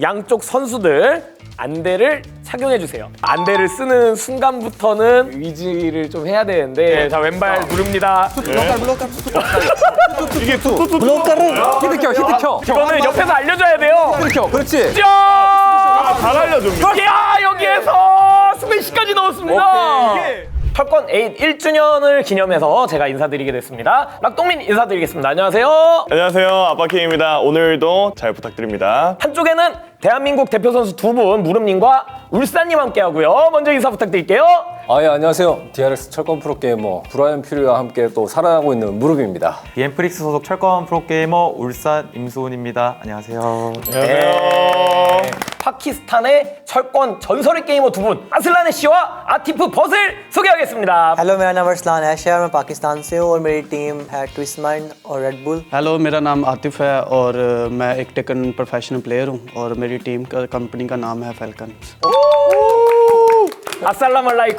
양쪽 선수들 안대를 착용해주세요. 안대를 쓰는 순간부터는 의지를 좀 해야 되는데 자 왼발 누릅니다. 이게 히트켜. 이거는 옆에서 알려줘야 돼요. 히트켜. 그렇지. 야! 잘 알려줍니다. 야 여기에서 스매시까지 넣었습니다. 철권 8 1주년을 기념해서 제가 인사드리게 됐습니다. 락동민 인사드리겠습니다. 안녕하세요. 안녕하세요, 아빠킹입니다. 오늘도 잘 부탁드립니다. 한쪽에는 대한민국 대표 선수 두 분 무릎님과 울산님 함께하고요. 먼저 인사 부탁드릴게요. 예, 안녕하세요. DRX 철권 프로게이머 브라이언 퓨리와 함께 또 살아가고 있는 무릎입니다. 비엔프릭스 소속 철권 프로게이머 울산 임수훈입니다. 안녕하세요. 네. 파키스탄의 철권 전설의 게이머 두 분 아슬라네 씨와 아티프 벗을 소개하겠습니다. हेलो मेरा नाम अरसलान ऐश है और मैं पाकिस्तान से हूँ और मेरी टीम है ट्विस्ट माइंड और रेड बुल। हेलो मेरा नाम आतिफ है और मैं एक टेकन प्रोफेशनल प्लेयर हूँ और मेरी टीम का कंपनी का नाम है फैल्कन्स। 아살라말라이쿰.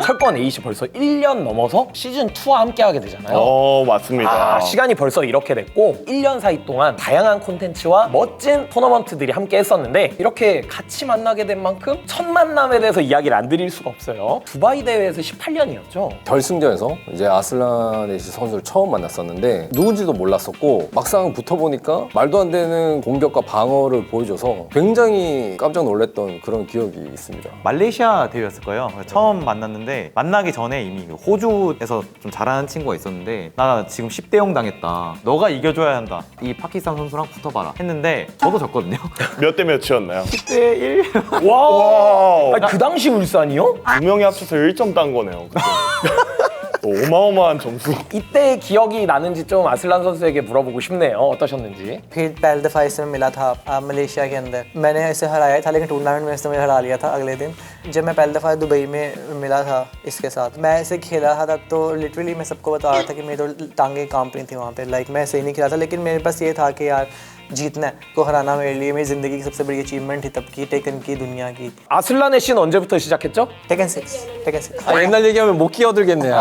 철권 8이 벌써 1년 넘어서 시즌2와 함께하게 되잖아요. 맞습니다. 시간이 벌써 이렇게 됐고 1년 사이 동안 다양한 콘텐츠와 멋진 토너먼트들이 함께 했었는데 이렇게 같이 만나게 된 만큼 첫 만남에 대해서 이야기를 안 드릴 수가 없어요. 두바이 대회에서 18년이었죠. 결승전에서 이제 아슬라네시 선수를 처음 만났었는데 누군지도 몰랐었고 막상 붙어보니까 말도 안 되는 공격과 방어를 보여줘서 굉장히 깜짝 놀랐던 그런 기억이 있습니다. 말레이시아 대회였을 거예요. 처음 만났는데 만나기 전에 이미 호주에서 좀 잘하는 친구가 있었는데 나 지금 10대 0 당했다. 너가 이겨줘야 한다. 이 파키스탄 선수랑 붙어봐라 했는데 저도 졌거든요. 몇 대 몇이었나요? 10대 1? 와. 아니, 그 당시 울산이요? 두 명이 합쳐서 1점 딴 거네요. 그때. 어마어마한 점수. 이때 기억이 나는지 좀 아슬란 선수에게 물어보고 싶네요. 어떠셨는지. फिर पहली दफ़ा इसमें मिला था मलेशिया के अंदर। मैंने इसे हराया था लेकिन टूर्नामेंट में इसने मुझे हरा लिया था अगले दिन। जब मैं पहली दफ़ा दुबई में मिला था इसके साथ मैं इसे खेला था तब तो लिटरली मैं सबको बता रहा था कि मेरी तो टांगें कांप रही थी वहाँ पे। लाइक मैं सही नहीं खेला था लेकिन मेरे पास ये था कि यार जीतना है को हराना मेरे लिए मेरी ज़िंदगी की सबसे बड़ी अचीवमेंट थी तब की टेकन की दुनिया की। 아슬란의 씨는 언제부터 시작했죠? टेकन 6 옛날 얘기하면 못 끼어들겠네.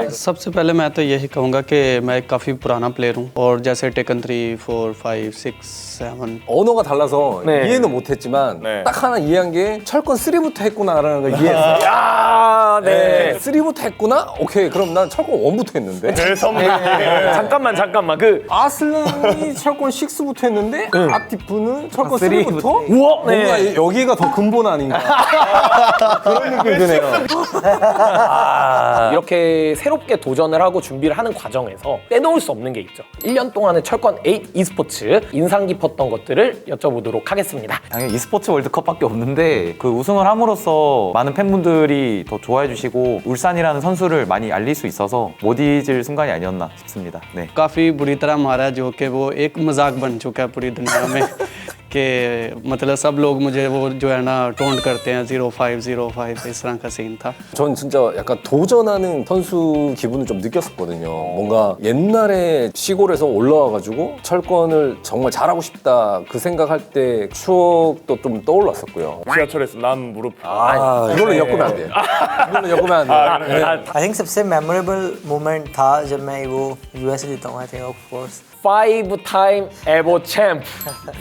सबसे पहले मैं तो यही कहूँगा कि मैं काफ़ी पुराना प्लेयर हूँ और जैसे टेकन 3, 4, 5, 6, 7 언어가 달라서 네. 이해는 못했지만 네. 딱 하나 이해한 게 철권 3부터 했구나라는 걸 이해했어요. 야, 네. 3부터 했구나? 오케이, 그럼 난 철권 1부터 했는데 제 선배. 잠깐만. 그 아슬란이 철권 6부터 했는데 아티프는 철권 3부터? 우와, 뭔가 네. 여기가 더 근본 아닌가 그런 느낌이 드네요. 이렇게 새롭게 도전을 하고 준비를 하는 과정에서 빼놓을 수 없는 게 있죠. 1년 동안의 철권 8 e스포츠 인상 깊었던 것들을 여쭤보도록 하겠습니다. 당연히 e스포츠 월드컵밖에 없는데 그 우승을 함으로써 많은 팬분들이 더 좋아해 주시고 울산이라는 선수를 많이 알릴 수 있어서 못 잊을 순간이 아니었나 싶습니다. 네. काफ़ी बुरी तरह मारा है जो कि वो एक मजाक बन चुका है पूरी दुनिया में कि मतलब सब लोग मुझे वो जो है ना टोंट करते हैं 05 इस तरह का सीन था। 전 진짜 약간 도전하는 선수 기분을 좀 느꼈었거든요. 뭔가 옛날에 시골에서 올라와가지고 철권을 정말 잘하고 싶다 그 생각할 때 추억도 좀 떠올랐었고요. 지하철에서 난 무릎. 이걸로 엮으면 안 돼요. 이걸로 엮으면 안 돼요. आई थिंक सबसे मेमोरेबल मोमेंट था जब मैं वो यूएसए जीता हूँ I think of course. 5타임 에보 챔프.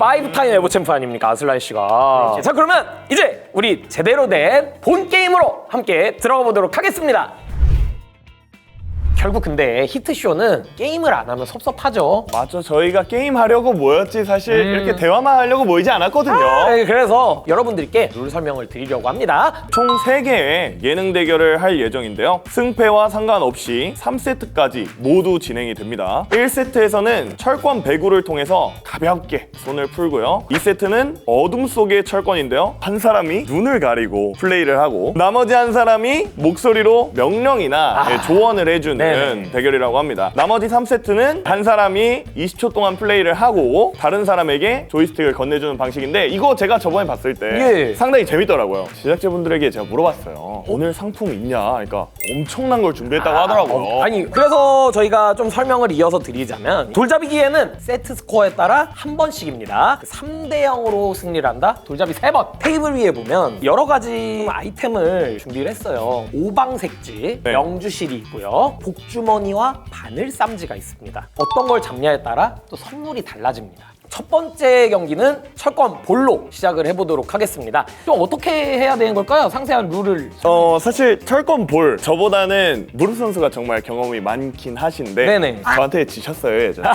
5타임 에보 챔프 아닙니까? 아슬란 씨가. 자, 그러면 이제 우리 제대로 된 본 게임으로 함께 들어가 보도록 하겠습니다. 결국 근데 히트쇼는 게임을 안 하면 섭섭하죠. 맞죠. 저희가 게임 하려고 모였지 사실 이렇게 대화만 하려고 모이지 않았거든요. 네, 그래서 여러분들께 룰 설명을 드리려고 합니다. 총 3개의 예능 대결을 할 예정인데요. 승패와 상관없이 3세트까지 모두 진행이 됩니다. 1세트에서는 철권 배구를 통해서 가볍게 손을 풀고요. 2세트는 어둠 속의 철권인데요. 한 사람이 눈을 가리고 플레이를 하고 나머지 한 사람이 목소리로 명령이나 조언을 해주는 대결이라고 합니다. 나머지 3세트는 한 사람이 20초 동안 플레이를 하고 다른 사람에게 조이스틱을 건네주는 방식인데 이거 제가 저번에 봤을 때 상당히 재밌더라고요. 제작자분들에게 제가 물어봤어요. 오늘 상품 있냐? 그러니까 엄청난 걸 준비했다고 하더라고요. 아니, 그래서 저희가 좀 설명을 이어서 드리자면 돌잡이기에는 세트 스코어에 따라 한 번씩입니다. 3대 0으로 승리를 한다? 돌잡이 3번. 테이블 위에 보면 여러 가지 아이템을 준비를 했어요. 오방색지, 네. 명주실이 있고요. 복주머니와 바늘 쌈지가 있습니다. 어떤 걸 잡냐에 따라 또 선물이 달라집니다. 첫 번째 경기는 철권 볼로 시작을 해보도록 하겠습니다. 좀 어떻게 해야 되는 걸까요? 상세한 룰을. 사실 철권 볼 저보다는 무릎 선수가 정말 경험이 많긴 하신데 네네. 저한테 지셨어요 예전에.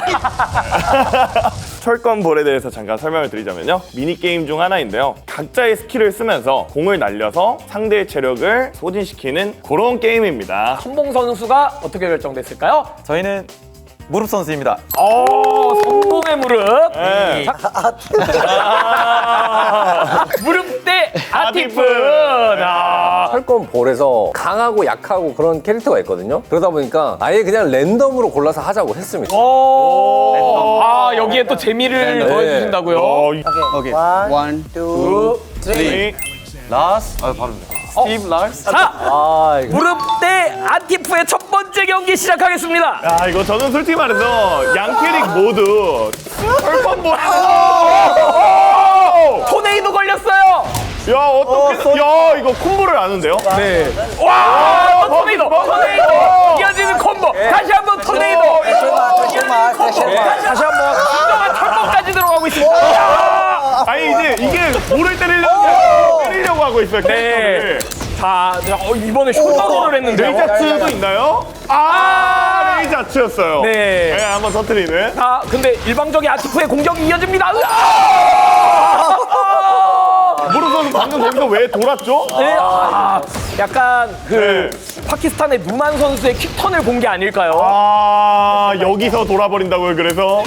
철권 볼에 대해서 잠깐 설명을 드리자면요. 미니게임 중 하나인데요. 각자의 스킬을 쓰면서 공을 날려서 상대의 체력을 소진시키는 그런 게임입니다. 선봉 선수가 어떻게 결정됐을까요? 저희는 무릎 선수입니다. 선봉의 무릎. 네. 무릎 대 아티프. 철권 볼에서 강하고 약하고 그런 캐릭터가 있거든요. 그러다 보니까 아예 그냥 랜덤으로 골라서 하자고 했습니다. 여기에 또 재미를 네. 더해주신다고요? Okay one two 네. 라스. 바로입니다. 스티브 라스. 자, 무릎 대 아티프의 첫 번째 경기 시작하겠습니다. 야 이거 저는 솔직히 말해서 양 캐릭 모두 철권 볼. 토네이도 걸렸어요. 야 어떻게? 야 이거 콤보를 아는데요? 네. 와, 토네이도. 이어지는 콤보. 다시 한번 토네이도. Question mark 다시 한번 진정한 철권까지 들어가고 있습니다. 야! 아니 이제 이게 볼을 때리려고 하고 있어요. 네. 캐릭터를. 자, 이번에 숄더롤을 했는데요. 레이자츠도 있나요? 레이자츠였어요. 네. 네, 한번 터트리는. 자, 근데 일방적인 아티프의 공격이 이어집니다. 무릎 선수 방금 거기서 왜 돌았죠? 네, 약간 그 네. 파키스탄의 누만 선수의 킥턴을 본 게 아닐까요? 여기서 돌아버린다고요. 그래서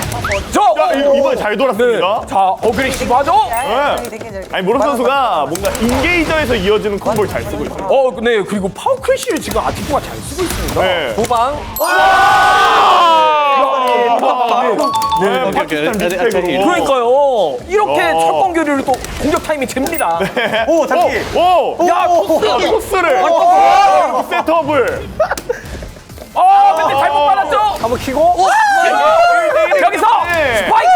이번에 잘 돌았습니다. 자, 어그레시브하죠? 네. 아니 무릎 선수가 뭔가 인게이저에서 이어지는 콤보를 잘 쓰고 있어요. 네, 그리고 파워 크래쉬를 지금 아티프가 잘 쓰고 있습니다. 네. 후방 네, 파키스탄 미스텍으로. 그러니까요. 이렇게 철권 교류를 또 공격 타임이 됩니다. 오, 잡기. 오! 야, 토스를! 셋업을! 근데 잘못 받았죠? 한번 키고 여기서 네. 스파이크!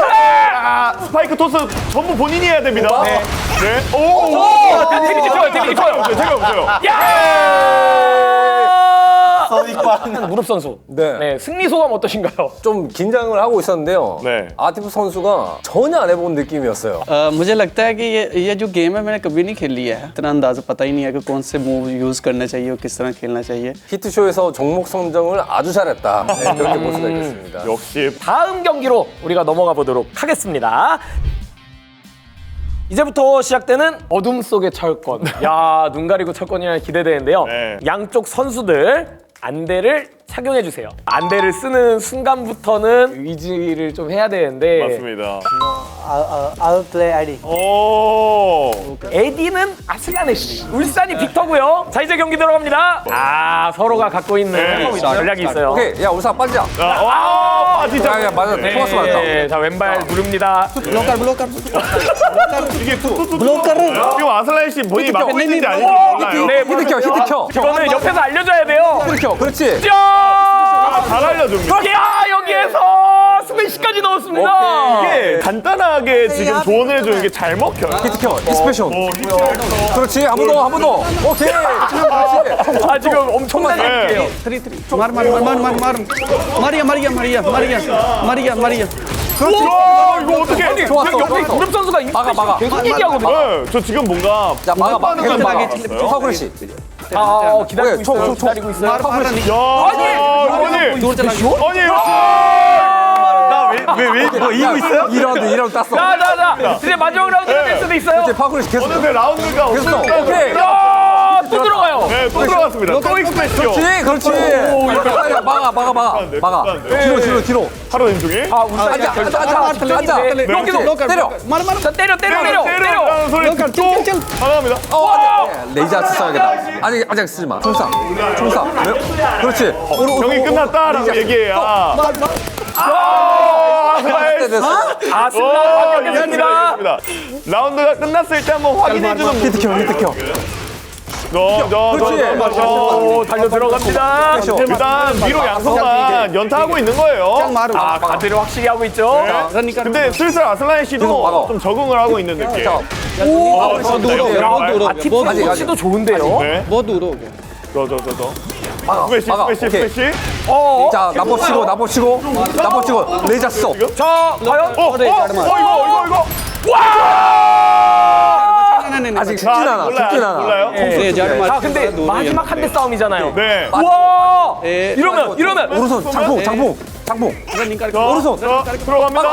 스파이크 토스 전부 본인이 해야 됩니다. 네. 데미지 커요, 데미지 커요. 제가 없어요. 무릎 선수. 네. 승리 소감 어떠신가요? 좀 긴장을 하고 있었는데요. 네. 아티프 선수가 전혀 안 해본 느낌이었어요. मुझे लगता है कि ये जो गेम है मैंने कभी नहीं खेली है इतना अंदाजा पता ही नहीं है कि कौन से मूव यूज़ करने चाहिए और किस तरह खेलना चाहिए 히트쇼에서 종목 선정을 아주 잘했다. 네, 그렇게 볼 수가 있겠습니다. 역시 다음 경기로 우리가 넘어가 보도록 하겠습니다. 이제부터 시작되는 어둠 속의 철권. 야, 눈 가리고 철권이라는 기대되는데요. 네. 양쪽 선수들 안대를 착용해 주세요. 안대를 쓰는 순간부터는 의지를 좀 해야 되는데 맞습니다. I'll play Eddie. 오. 에디는 아슬란의 씨, 울산이 빅터고요. 자, 이제 경기 들어갑니다. 서로가 갖고 있는 네. 전략이 있어요. 오케이, 야 우사 빠지자. 진짜. 야, 맞아. 토마스 맞다. 자, 왼발 누릅니다. 이게 지금 아슬라이 씨 본인이 맡고 있는지 아닌지 몰라요. 네, 히트 켜, 히트 켜. 이거는 옆에서 알려줘야 돼요. 히트 켜, 그렇지. 잘 알려줍니다. 야, 여기에서 스매시까지 넣었습니다. 이게 간단하게 지금 조언을 해주는 게 잘 먹혀요. 히트 켜, 익스프레션. 그렇지, 한 번 더, 한 번 더. 오케이. 그렇지. 지금 엄청난 네. 얘기예요. 마리아 이거 어떻게? 좋았어, 옆에 좋았어. 무릎 선수가 막아. 계속 얘기하거든요. 네, 저 지금 뭔가 자, 막아. 못하는 건 헤드 알았어요. 파그레시. 기다리고 총, 있어요. 총, 총. 기다리고 있어요. 아니, 이거 있어요? 2라운드 땄어. 자. 이제 마지막 라운드가 될 수도 있어요. 그렇지, 파그레시 계속. 어느새 라운드가 계속. 없어요. 오케이. 또 들어가요. 네, 또 들어갔습니다. 또 익스프레시죠. 그렇지. 막아. 뒤로. 하루 인중에. 울산이 앉아. 여기로 때려. 자, 때려. 때리는 소리 듣고 가능합니다. 레이저 써야겠다. 아직 쓰지 마. 총사. 그렇지. 경기 끝났다라고 얘기해야. 아슬란 반격했습니다. 라운드가 끝났을 때 한번 확인해주는 히트 켜. 달려 들어갑니다. 일단 위로 양손만 연타하고 있는 거예요. 가드를 확실히 하고 있죠. 근데 슬슬 아슬라이 씨도 막아. 좀 적응을 하고 있는 느낌. 아티프 씨도 좋은데요. 네. बहुत दूर हो गया 저. 스매시 막아. 스매시 오케이. 스매시. 자, 나보시고. 레이저 써. 자, 과연? 이거. नहीं नहीं 아직 죽진 않아. 몰라요? नहीं जड़ 자, मार 근데 마지막 한 대 싸움이잖아요. 네. 와! 에, 이러면 오른손 장풍. रनिंग कर 오른손 들어갑니다.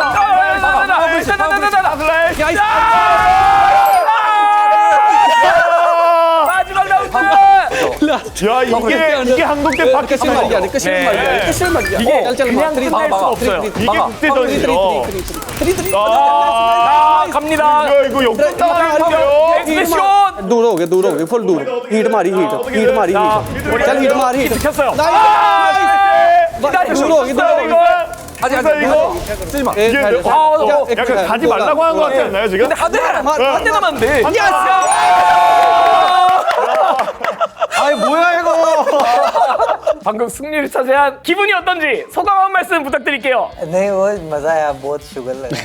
마지막 라운드! 야 이게 한국대 कशिल मार गया 파키스탄. कशिल मार गया कशिल मार गया 이게 चल चल 그냥 मार थ्री 끝낼 수가 없어요. 이게 국제전이죠. 자, 갑니다. 이거 역전 당하는데요. 엑스패션! दूर हो गए फुल दूर हीट मारी हीट चल हीट मार हीट 지켰어요. दूर हो गए 아직 이거 쓰지 마. 이게 약간 가지 말라고 하는 것 같지 않나요 지금? 한 대 남았는데 아이 뭐야 이거 방금 승리를 차지한 기분이 어떤지 소감 한 말씀 부탁드릴게요. नहीं वो मजा आया बहुत शुगर लगा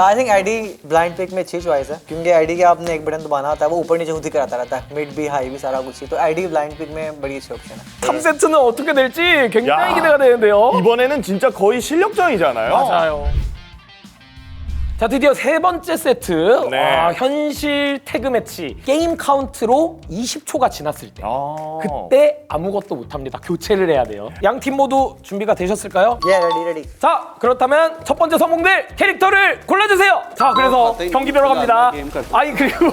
I think I'd blind pick में अच्छी चॉइस है क्योंकि आईडी के आपने एक बटन दबाना होता है वो ऊपर नीचे खुद ही कराता रहता है मिड भी हाई भी सारा कुछ ही तो आईडी ब्लाइंड पिक में बड़ी अच्छी ऑप्शन है 3세트는 어떻게 될지 굉장히 야. 기대가 되는데요. 이번에는 진짜 거의 실력전이잖아요. 맞아요. 자, 드디어 세 번째 세트. 네. 현실 태그 매치. 게임 카운트로 20초가 지났을 때. 아. 그때 아무것도 못합니다. 교체를 해야 돼요. 양 팀 모두 준비가 되셨을까요? ये रेडी रेडी 자, 그렇다면 첫 번째 성공될 캐릭터를 골라주세요. 자, 그래서 경기별로 갑니다. 아니, 그리고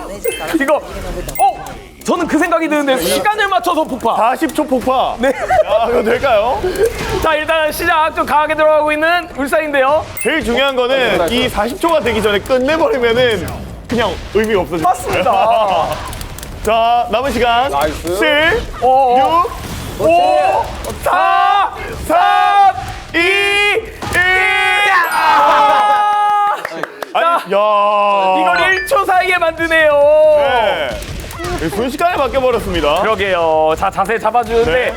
이거 저는 그 생각이 드는데 시간을 맞춰서 폭파. 40초 폭파. 네. 야 이거 될까요? 자, 일단 시작 좀 강하게 들어가고 있는 울산인데요. 제일 중요한 거는 이 40초가 되기 전에 끝내버리면은 그냥 의미 없어져요. 맞습니다. 자 남은 시간 나이스. 7, 6, 5, 4, 3, 2, 1. 아니, 야. 이걸 1초 사이에 만드네요. 네. 순식간에 바뀌어버렸습니다. 그러게요. 자, 자세 잡아주는데 네.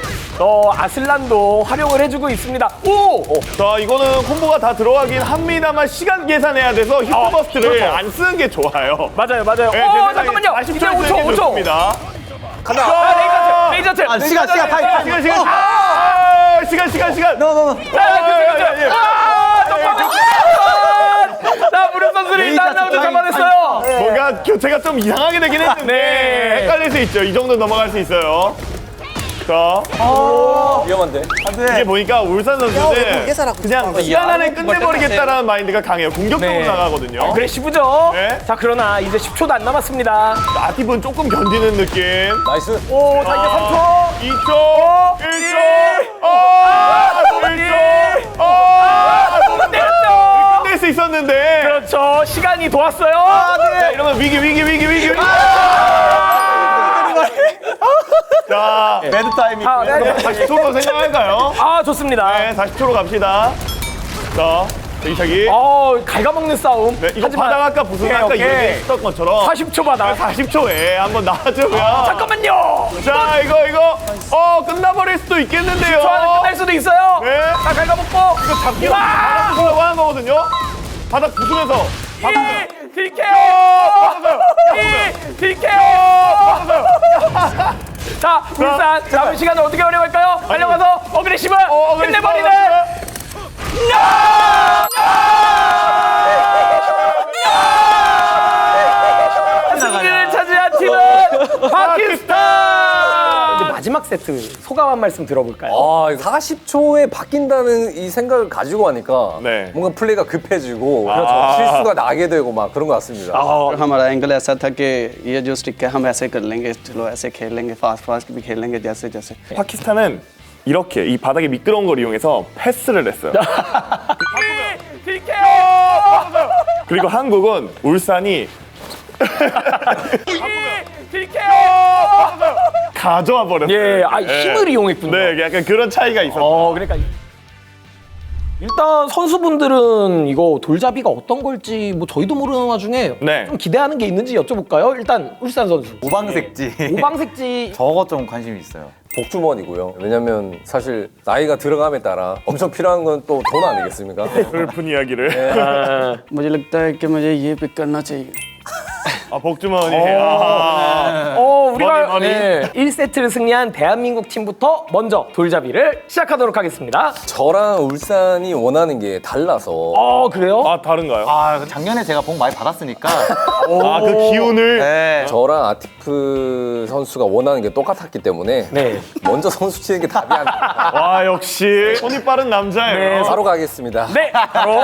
아슬란도 활용을 해주고 있습니다. 오! 자, 이거는 콤보가 다 들어가긴 합니다만 시간 계산해야 돼서 히트버스트를 그렇죠. 안 쓰는 게 좋아요. 맞아요. 네, 제 생각에 잠깐만요. 40초 이제 5초. 좋습니다. 자, 레이저트. 시간. 시간. 자, 무릎 선수를 일단 라운드 잡아냈어요. 뭔가 교체가 좀 이상하게 되긴 했는데 헷갈릴 수 있죠. 이 정도 넘어갈 수 있어요. 자, 위험한데. 이게 보니까 울산 선수는 그냥 시간 안에 끝내버리겠다라는 마인드가 강해요. 공격적으로 네. 나가거든요. 어그레시브죠. 네. 자, 그러나 이제 10초도 안 남았습니다. 아티브는 조금 견디는 느낌. 나이스. 오, 자, 이제 3초. 2초, 1초, 1초, 때렸죠. 끝낼 수 있었는데. 그렇죠. 시간이 도왔어요. 자, 이러면 위기. 자, 배드 타이밍 자, 네. 40초로 생각할까요? 아, 좋습니다. 네, 40초로 갑시다. 자, 대기차기. 갉아먹는 싸움. 네, 이거 바닥 아까 무슨 아까 오케이. 얘기했던 것처럼 40초 바다. 40초에 한번 나와주고요. 잠깐만요. 자, 이거 끝나버릴 수도 있겠는데요. 저 안에 끝날 수도 있어요. 네. 자, 갉아먹고. 이거 잡기로 바닥 부수려고 하는 거거든요. 바닥 부수면서 딜케요. 딜케요. 자, 울산 남은 시간을 어떻게 활용할까요? 달려가서 어그레시브 끝내버리는. 승리를 차지한 팀은 파키스탄. 이제 마지막 세트 소감 한 말씀 들어볼까요? 40초에 바뀐다는 이 생각을 가지고 하니까 네. 뭔가 플레이가 급해지고 그렇죠. 실수가 나게 되고 막 그런 것 같습니다. हमारा एंगल ऐसा था कि ये जो स्टिक है हम ऐसे कर लेंगे चलो ऐसे खेल लेंगे फास्ट भी खेल लेंगे जैसे जैसे 파키스탄은 이렇게 이 바닥에 미끄러운 걸 이용해서 패스를 했어요. 딜케요. 그리고 한국은 울산이 딜케요. 가져와 버렸어요. 예, 힘을 이용했군요. 네, 약간 그런 차이가 있었어요. 그러니까 일단 선수분들은 이거 돌잡이가 어떤 걸지 뭐 저희도 모르는 와중에 네. 좀 기대하는 게 있는지 여쭤볼까요? 일단 울산 선수. 오방색지 오방색지. 저거 좀 관심이 있어요. 복주머니고요. 왜냐면 사실 나이가 들어감에 따라 엄청 필요한 건 또 돈 아니겠습니까? 슬픈 이야기를. मुझे लगता है कि मुझे ये पिक करना चाहिए 복주머니. 우리가 머니. 1세트를 승리한 대한민국 팀부터 먼저 돌잡이를 시작하도록 하겠습니다. 저랑 울산이 원하는 게 달라서 그래요? 아, 다른가요? 아 작년에 제가 복 많이 받았으니까. 아, 그 기운을. 네. 저랑 아티프 선수가 원하는 게 똑같았기 때문에 네. 먼저 선수 치는 게 답이 아니라 와, 역시 손이 빠른 남자예요. 바로 가겠습니다. 네, 바로.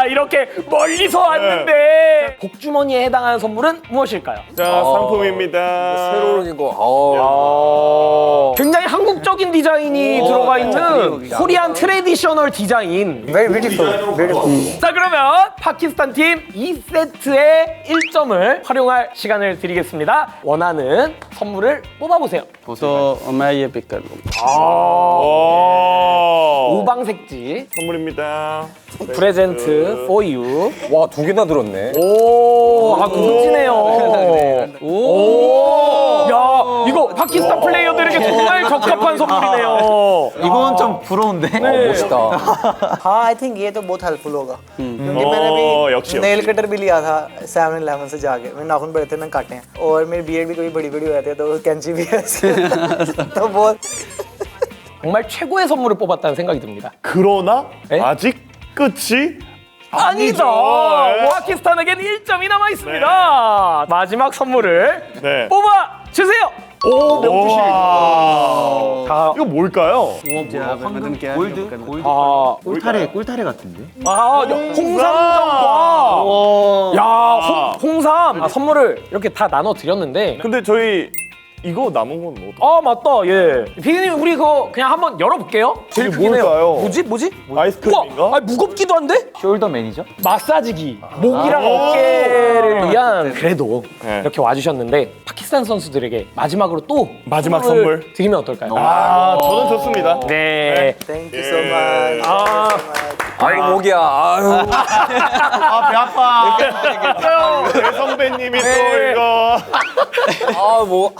이렇게 멀리서 왔는데 복주머니에 해당하는 선물은 무엇일까요? 자, 상품입니다. 새로운 거. 굉장히 한국적인 디자인이 들어가 있는 코리안 트레디셔널 디자인. Very beautiful, beautiful. 자, 그러면 파키스탄 팀 2세트의 1점을 활용할 시간을 드리겠습니다. 원하는 선물을 뽑아보세요. तो मैं ये पिक कर लूँगा। 오. 오방색지 선물입니다. 프레젠트 for you. 와, 두 개나 들었네. 오, 고급지네요. 오, 야, 이거 파키스탄 플레이어들에게 정말 적합한 선물이네요. 이건 좀 부러운데. 멋있다. हाँ आई थिंक ये तो बहुत हेल्पफुल होगा क्योंकि मैंने यक्षी, भी नेल कटर भी लिया था 7-11 से जाके मेरे नाखून बड़े थे मैंने काटे हैं और मेरी बियर्ड भी कभी बड़ी बड़ी हो जाती है तो कैंची भी है तो बहुत 정말 최고의 선물을 뽑았다는 생각이 듭니다. 그러나 에? 아직 끝이 아니죠. 네. 파키스탄에겐 1점이 남아 있습니다. 마지막 선물을 네. 뽑아 주세요. 오, 명주실. 와. 자, 이거 뭘까요? वजन क्या है? 골드? 골드? 아, 꿀타래 같은데? 홍삼정과. 야, 홍삼. 선물을 이렇게 다 나눠 드렸는데. 근데 저희 이거 남은 건 뭐? 맞다. 예. 피디님, 우리 그거 그냥 한번 열어볼게요. 제일 이게 크긴 해요. 뭘까요? 뭐지? 아이스크림인가? 우와, 무겁기도 한데? 숄더 매니저? 마사지기, 목이랑 어깨를 위한 그래도 네. 이렇게 와주셨는데 파키스탄 선수들에게 마지막으로 또 마지막 선물을 선물? 드리면 어떨까요? 저는 좋습니다. 네. Thank you so much 아이고, 목이야. 아유. 아, 배 아파. 배 선배님이 또 네. 이거. 아, 뭐.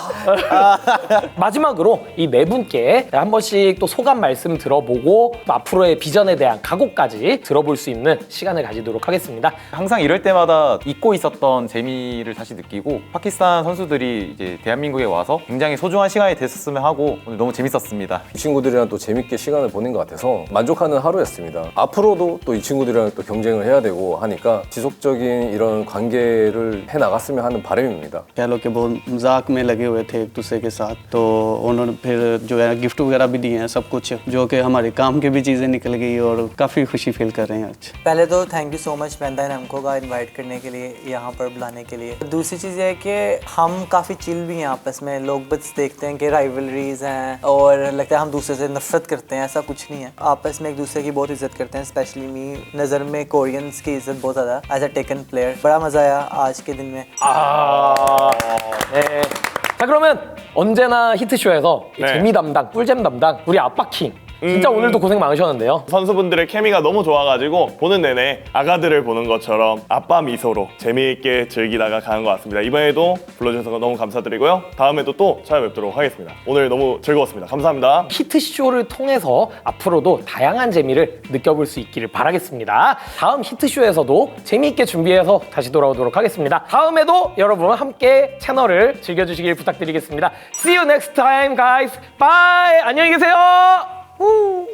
마지막으로 이 네 분께 한 번씩 또 소감 말씀 들어보고 또 앞으로의 비전에 대한 각오까지 들어볼 수 있는 시간을 가지도록 하겠습니다. 항상 이럴 때마다 잊고 있었던 재미를 다시 느끼고 파키스탄 선수들이 이제 대한민국에 와서 굉장히 소중한 시간이 됐었으면 하고 오늘 너무 재밌었습니다. 이 친구들이랑 또 재밌게 시간을 보낸 것 같아서 만족하는 하루였습니다. 앞으로도 또 이 친구들이랑 또 경쟁을 해야 되고 하니까 지속적인 이런 관계를 해 나갔으면 하는 바람입니다. कह लो कि बहुत मजाक में लगे हुए थे एक दूसरे के साथ तो उन्होंने फिर जो है गिफ्ट वगैरह भी दिए हैं सब कुछ जो कि हमारे काम की भी चीज़ें निकल गई और काफ़ी खुशी फील कर रहे हैं आज। पहले तो थैंक यू सो मच वेंदा एंड हमको का इनवाइट करने के लिए यहाँ पर बुलाने के लिए। दूसरी चीज़ ये है कि हम काफ़ी चिल भी हैं आपस में। लोग बस देखते हैं कि राइवलरीज हैं और लगता है हम दूसरे से नफरत करते हैं, ऐसा कुछ नहीं है। आपस में एक दूसरे की बहुत इज्जत करते हैं। स्पेशली मी नज़र में कोरियंस की इज्जत बहुत ज़्यादा एज अ टेकन प्लेयर। बड़ा मज़ा आया आज के दिन में। 네. 자, 그러면 언제나 히트쇼에서 이 네. 재미 담당, 꿀잼 담당 우리 아빠킹 진짜 오늘도 고생 많으셨는데요. 선수분들의 케미가 너무 좋아가지고 보는 내내 아가들을 보는 것처럼 아빠 미소로 재미있게 즐기다가 가는 것 같습니다. 이번에도 불러주셔서 너무 감사드리고요. 다음에도 또 찾아뵙도록 하겠습니다. 오늘 너무 즐거웠습니다. 감사합니다. 히트쇼를 통해서 앞으로도 다양한 재미를 느껴볼 수 있기를 바라겠습니다. 다음 히트쇼에서도 재미있게 준비해서 다시 돌아오도록 하겠습니다. 다음에도 여러분 함께 채널을 즐겨주시길 부탁드리겠습니다. See you next time, guys. Bye. 안녕히 계세요. 우.